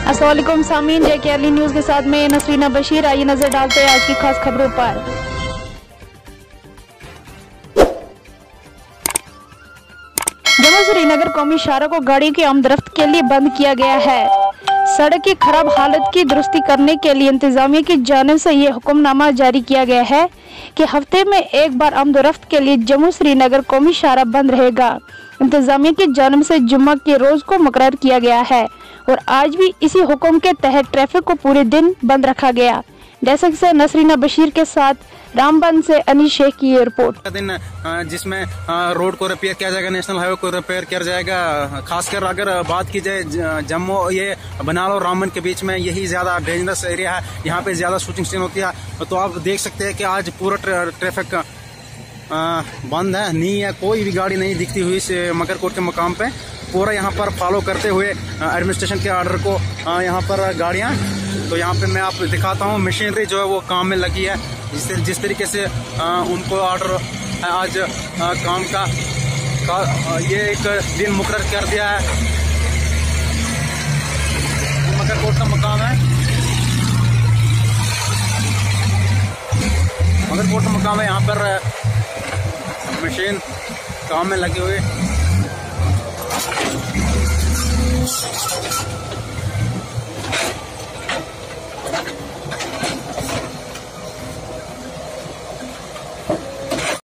अस्सलाम वालेकुम सामीन, JKLE न्यूज़ के साथ में नसरीना बशीर। आइए नजर डालते हैं आज की खास खबरों पर। जम्मू श्रीनगर कौमी शाहरा को गाड़ियों की आमदरफ्त के लिए बंद किया गया है। सड़क की खराब हालत की दुरुस्ती करने के लिए इंतजामिया की जानिब से ये हुक्मनामा जारी किया गया है कि हफ्ते में एक बार आमदरफ्त के लिए जम्मू श्रीनगर कौमी शाहरा बंद रहेगा। इंतजामिया की जानिब से जुम्मा के रोज को मुकर्रर किया गया है और आज भी इसी हुक्म के तहत ट्रैफिक को पूरे दिन बंद रखा गया। डेस्क से नसरीना बशीर के साथ रामबन से अनीस शेख की ये रिपोर्ट। दिन जिसमें रोड को रिपेयर किया जाएगा, नेशनल हाईवे को रिपेयर किया जाएगा। खासकर अगर बात की जाए जम्मू ये बनाल और रामबन के बीच में, यही ज्यादा डेंजरस एरिया है। यहाँ पे ज्यादा शूटिंग सीन होती है। तो आप देख सकते हैं कि आज पूरा ट्रैफिक बंद है, नहीं है, कोई भी गाड़ी नहीं दिखती हुई इस मकरकोट के मुकाम पे। पूरा यहाँ पर फॉलो करते हुए एडमिनिस्ट्रेशन के ऑर्डर को यहाँ पर गाड़ियाँ, तो यहाँ पे मैं आपको दिखाता हूँ मशीनरी जो है वो काम में लगी है। जिस तरीके से उनको ऑर्डर आज काम का ये एक दिन मुकर्रर कर दिया है। मकरकोट का मकाम है, मकरकोट का मकाम है। यहाँ पर मशीन काम में लगे हुए